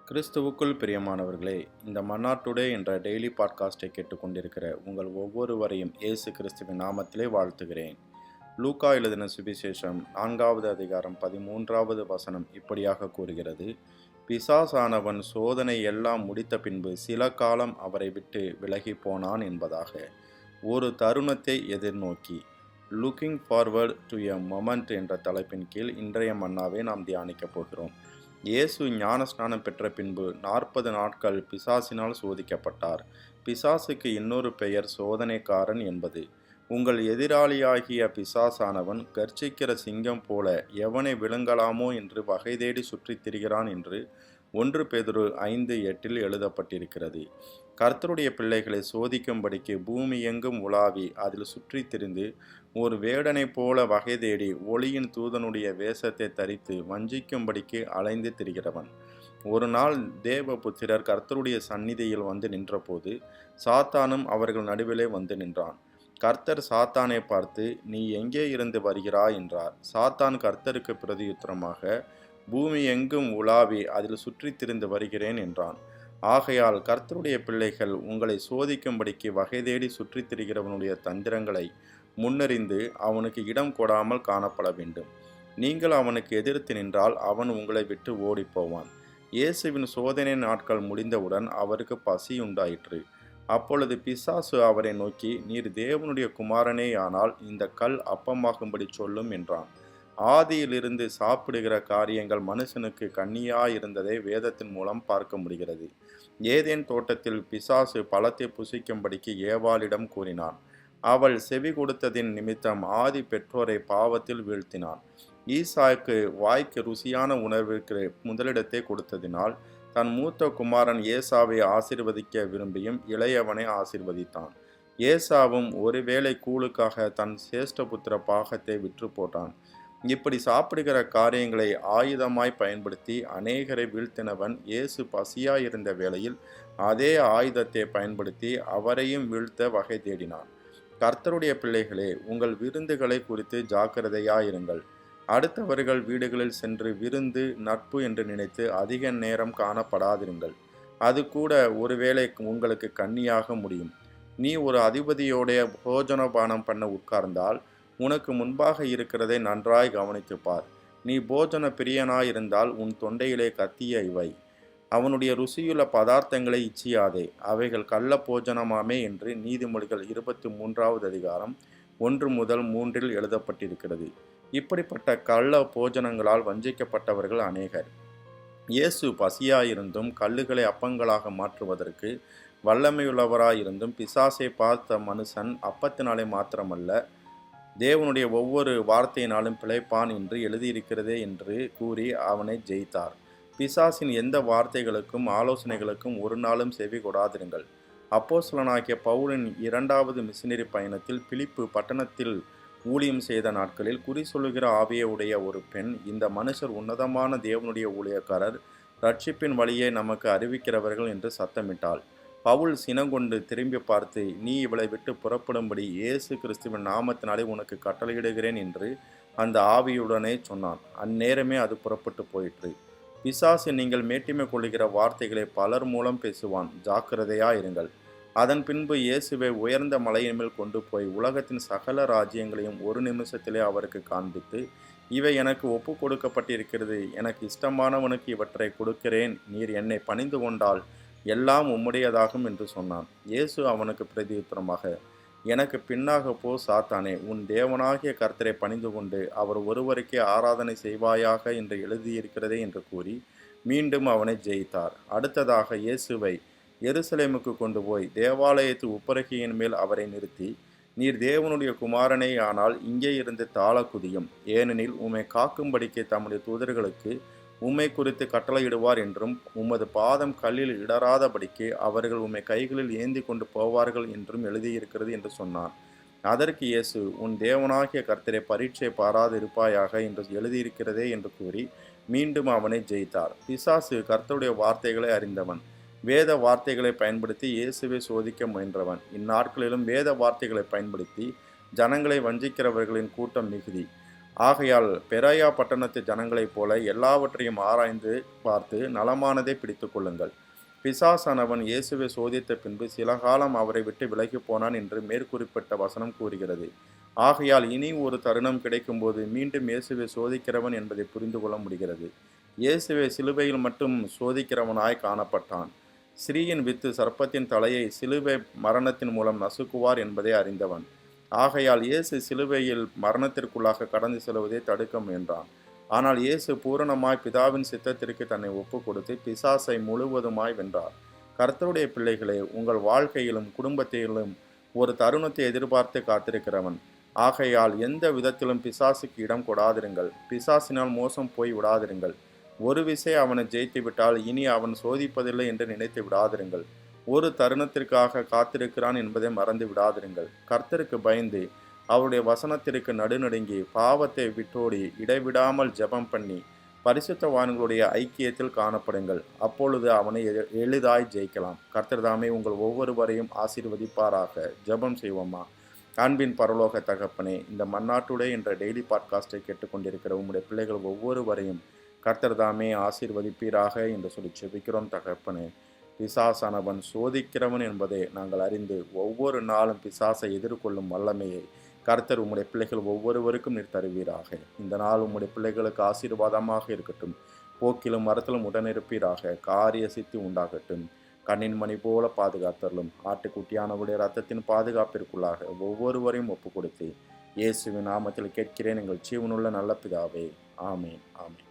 கிறிஸ்துவுக்குள் பிரியமானவர்களே, இந்த மன்னா டுடே என்ற டெய்லி பாட்காஸ்டை கேட்டுக்கொண்டிருக்கிற உங்கள் ஒவ்வொருவரையும் இயேசு கிறிஸ்துவின் நாமத்திலே வாழ்த்துகிறேன். லூக்கா எழுதின சுவிசேஷம் 4வது அதிகாரம் 13வது வசனம் இப்படியாக கூறுகிறது: பிசாசானவன் சோதனை எல்லாம் முடித்த பின்பு சில காலம் அவரை விட்டு விலகி போனான் என்பதாக. ஒரு தருணத்தை எதிர்நோக்கி, looking forward to a moment என்ற தலைப்பின் கீழ் இன்றைய மன்னாவை நாம் தியானிக்கப் போகிறோம். இயேசு ஞானஸ்நானம் பெற்ற பின்பு 40 நாட்கள் பிசாசினால் சோதிக்கப்பட்டார். பிசாசுக்கு இன்னொரு பெயர் சோதனைக்காரன் என்பது. உங்கள் எதிராளியாகிய பிசாசானவன் கர்ச்சிக்கிற சிங்கம் போல எவனை விழுங்கலாமோ என்று வகை தேடி சுற்றித் திரிகிறான் என்று 1 பேதுரு 5:8 எழுதப்பட்டிருக்கிறது. கர்த்தருடைய பிள்ளைகளை சோதிக்கும்படிக்கு பூமி எங்கும் உலாவி அதில் சுற்றித் திரிந்து ஒரு வேடனைப் போல வகை தேடி ஒளியின் தூதனுடைய வேஷத்தை தரித்து வஞ்சிக்கும்படிக்கு அலைந்து திரிகிறவன். ஒரு நாள் தேவபுத்திரர் கர்த்தருடைய சந்நிதியில் வந்து நின்றபோது சாத்தானும் அவர்கள் நடுவிலே வந்து நின்றான். கர்த்தர் சாத்தானை பார்த்து, நீ எங்கே இருந்து வருகிறாய் என்றார். சாத்தான் கர்த்தருக்கு பிரதியுத்தரமாக, பூமி எங்கும் உலாவி அதில் சுற்றித் திரிந்து வருகிறேன் என்றான். ஆகையால் கர்த்தருடைய பிள்ளைகள் உங்களை சோதிக்கும்படிக்கு வகை தேடி சுற்றித் திரிகிறவனுடைய தந்திரங்களை முன்னறிந்து அவனுக்கு இடம் கொடாமல் காணப்பட வேண்டும். நீங்கள் அவனுக்கு எதிர்த்து நின்றால் அவன் உங்களை விட்டு ஓடிப்போவான். இயேசுவின் சோதனை நாட்கள் முடிந்தவுடன் அவருக்கு பசி உண்டாயிற்று. அப்பொழுது பிசாசு அவரை நோக்கி, நீர் தேவனுடைய குமாரனேயானால் இந்த கல் அப்பமாகும்படி சொல்லும் என்றான். ஆதியிலிருந்து சாப்பிடுகிற காரியங்கள் மனுஷனுக்கு கண்ணியாயிருந்ததை வேதத்தின் மூலம் பார்க்க முடிகிறது. ஏதேன் தோட்டத்தில் பிசாசு பழத்தை புசிக்கும்படிக்கு ஏவாளிடம் கூறினான். அவள் செவி கொடுத்ததின் நிமித்தம் ஆதி பெற்றோரை பாவத்தில் வீழ்த்தினான். ஈசாக்கு வாய்க்கு ருசியான உணர்விற்கு முதலிடத்தை கொடுத்ததினால் தன் மூத்த குமாரன் ஏசாவை ஆசீர்வதிக்க விரும்பியும் இளையவனை ஆசீர்வதித்தான். ஏசாவும் ஒருவேளை கூழுக்காக தன் சேஷ்டபுத்திர பாகத்தை விற்று போட்டான். இப்படி சாப்பிடுகிற காரியங்களை ஆயுதமாய் பயன்படுத்தி அநேகரை வீழ்த்தினவன் இயேசு பசியாயிருந்த வேளையில் அதே ஆயுதத்தை பயன்படுத்தி அவரையும் வீழ்த்த வகை தேடினான். கர்த்தருடைய பிள்ளைகளே, உங்கள் விருந்துகளை குறித்து ஜாக்கிரதையாயிருங்கள். அடுத்தவர்கள் வீடுகளில் சென்று விருந்து நட்பு என்று நினைத்து அதிக நேரம் காணப்படாதிருங்கள். அது கூட ஒருவேளை உங்களுக்கு கண்ணியாக முடியும். நீ ஒரு அதிபதியோடைய போஜனபானம் பண்ண உட்கார்ந்தால் உனக்கு முன்பாக இருக்கிறதை நன்றாய் கவனித்துப்பார். நீ போஜன பிரியனாயிருந்தால் உன் தொண்டையிலே கத்தியை வை. அவனுடைய ருசியுள்ள பதார்த்தங்களை இச்சியாதே, அவைகள் கள்ள போஜனமாமே என்று நீதிமொழிகள் 23வது அதிகாரம் 1-3 எழுதப்பட்டிருக்கிறது. இப்படிப்பட்ட கள்ள போஜனங்களால் வஞ்சிக்கப்பட்டவர்கள் அநேகர். இயேசு பசியாயிருந்தும் கல்லுகளை அப்பங்களாக மாற்றுவதற்கு வல்லமையுள்ளவராயிருந்தும் பிசாசை பார்த்த மனுஷன் அப்பத்தினாலே மாத்திரமல்ல, தேவனுடைய ஒவ்வொரு வார்த்தையினாலும் பிழைப்பான் என்று எழுதியிருக்கிறதே என்று கூறி அவனை ஜெயித்தார். பிசாசின் எந்த வார்த்தைகளுக்கும் ஆலோசனைகளுக்கும் ஒரு நாளும் செவி கொடாதிருங்கள். அப்போஸ்தலனாகிய பவுலின் 2வது மிஷனரி பயணத்தில் பிலிப்பு பட்டணத்தில் ஊழியம் செய்த நாட்களில் குறி சொல்லுகிற ஆவியை உடைய ஒரு பெண், இந்த மனுஷர் உன்னதமான தேவனுடைய ஊழியக்காரர், ரட்சிப்பின் வழியை நமக்கு அறிவிக்கிறவர்கள் என்று சத்தமிட்டாள். பவுல் சினங்கொண்டு திரும்பி பார்த்து, நீ இவளை விட்டு புறப்படும்படி இயேசு கிறிஸ்துவின் நாமத்தினாலே உனக்கு கட்டளையிடுகிறேன் என்று அந்த ஆவியுடனே சொன்னான். அந்நேரமே அது புறப்பட்டு போயிற்று. பிசாசு நீங்கள் மேட்டிமை கொள்ளுகிற வார்த்தைகளை பலர் மூலம் பேசுவான், ஜாக்கிரதையாயிருங்கள். அதன் பின்பு இயேசுவை உயர்ந்த மலையின் மேல் கொண்டு போய் உலகத்தின் சகல ராஜ்யங்களையும் ஒரு நிமிஷத்திலே அவருக்கு காண்பித்து, இவை எனக்கு ஒப்பு கொடுக்கப்பட்டிருக்கிறது, எனக்கு இஷ்டமானவனுக்கு இவற்றை கொடுக்கிறேன், நீர் என்னை பணிந்து கொண்டால் எல்லாம் உம்முடையதாகும் என்று சொன்னான். இயேசு அவனுக்கு பிரதியுத்தரமாக, எனக்கு பின்னாக போ சாத்தானே, உன் தேவனாகிய கர்த்தரை பணிந்து கொண்டு அவர் ஒருவருக்கே ஆராதனை செய்வாயாக என்று எழுதியிருக்கிறதே என்று கூறி மீண்டும் அவனை ஜெயித்தார். அடுத்ததாக இயேசுவை எருசலேமுக்கு கொண்டு போய் தேவாலயத்து உப்பரகையின் மேல் அவரை நிறுத்தி, நீர் தேவனுடைய குமாரனே ஆனால் இங்கே இருந்து தாழ குதியும், ஏனெனில் உம்மை காக்கும்படிக்கு தம்முடைய தூதர்களுக்கு உம்மை குறித்து கட்டளையிடுவார் என்றும் உமது பாதம் கல்லில் இடராதபடிக்கு அவர்கள் உம்மை கைகளில் ஏந்தி கொண்டு போவார்கள் என்றும் எழுதியிருக்கிறது என்று சொன்னான். அதற்கு இயேசு, உன் தேவனாகிய கர்த்தரை பரீட்சை பாராது இருப்பாயாக என்று எழுதியிருக்கிறதே என்று கூறி மீண்டும் அவனை ஜெயித்தார். பிசாசு கர்த்தருடைய வார்த்தைகளை அறிந்தவன். வேத வார்த்தைகளை பயன்படுத்தி இயேசுவை சோதிக்க முயன்றவன். இந்நாட்களிலும் வேத வார்த்தைகளை பயன்படுத்தி ஜனங்களை வஞ்சிக்கிறவர்களின் கூட்டம் மிகுதி. ஆகையால் பெராயா பட்டணத்து ஜனங்களைப் போல எல்லாவற்றையும் ஆராய்ந்து பார்த்து நலமானதை பிடித்து கொள்ளுங்கள். பிசாசானவன் இயேசுவை சோதித்த பின்பு சில காலம் அவரை விட்டு விலகி போனான் என்று மேற்குறிப்பிட்ட வசனம் கூறுகிறது. ஆகையால் இனி ஒரு தருணம் கிடைக்கும்போது மீண்டும் இயேசுவை சோதிக்கிறவன் என்பதை புரிந்து கொள்ள முடிகிறது. இயேசுவை சிலுவையில் மட்டும் சோதிக்கிறவனாய் காணப்பட்டான். ஸ்ரீயின் வித்து சர்ப்பத்தின் தலையை சிலுவை மரணத்தின் மூலம் நசுக்குவார் என்பதை அறிந்தவன். ஆகையால் இயேசு சிலுவையில் மரணத்திற்குள்ளாக கடந்து செல்வதை தடுக்க முயன்றான். ஆனால் இயேசு பூரணமாய் பிதாவின் சித்தத்திற்கு தன்னை ஒப்பு கொடுத்து பிசாசை முழுவதுமாய் வென்றார். கர்த்தருடைய பிள்ளைகளே, உங்கள் வாழ்க்கையிலும் குடும்பத்திலும் ஒரு தருணத்தை எதிர்பார்த்து காத்திருக்கிறவன். ஆகையால் எந்த விதத்திலும் பிசாசுக்கு இடம் கொடாதிருங்கள். பிசாசினால் மோசம் போய் விடாதிருங்கள். ஒரு விசை அவனை ஜெயித்து விட்டால் இனி அவன் சோதிப்பதில்லை என்று நினைத்து விடாதிருங்கள். ஒரு தருணத்திற்காக காத்திருக்கிறான் என்பதை மறந்து விடாதிருங்கள். கர்த்தருக்கு பயந்து அவருடைய வசனத்திற்கு நடுநடுங்கி பாவத்தை விட்டோடி இடைவிடாமல் ஜெபம் பண்ணி பரிசுத்தவான்களுடைய ஐக்கியத்தில் காணப்படுங்கள். அப்பொழுது அவனை எளிதாய் ஜெயிக்கலாம். கர்த்தர் தாமே உங்கள் ஒவ்வொருவரையும் ஆசீர்வதிப்பாராக. ஜெபம் செய்வோமா? அன்பின் பரலோக தகப்பனே, இந்த மன்னாட்டுடே என்ற டெய்லி பாட்காஸ்டை கேட்டுக்கொண்டிருக்கிற உங்களுடைய பிள்ளைகள் ஒவ்வொருவரையும் கர்த்தர் தாமே ஆசீர்வதிப்பீராக என்று சொல்லி செபிக்கிறோம் தகப்பனே. பிசாசானவன் சோதிக்கிறவன் என்பதை நாங்கள் அறிந்து ஒவ்வொரு நாளும் பிசாசை எதிர்கொள்ளும் வல்லமையை கர்த்தர் உம்முடைய பிள்ளைகள் ஒவ்வொருவருக்கும் நீர் தருவீராக. இந்த நாள் உம்முடைய பிள்ளைகளுக்கு ஆசீர்வாதமாக இருக்கட்டும். போக்கிலும் மரத்திலும் உடனிருப்பீராக. காரிய சித்தி உண்டாகட்டும். கண்ணின் மணி போல பாதுகாத்தரலும். ஆட்டுக்குட்டியானவருடைய இரத்தத்தின் பாதுகாப்பிற்குள்ளாக ஒவ்வொருவரையும் ஒப்பு கொடுத்து இயேசுவின் நாமத்தில் கேட்கிறேன் எங்கள் ஜீவனுள்ள நல்ல பிதாவே. ஆமேன், ஆமேன்.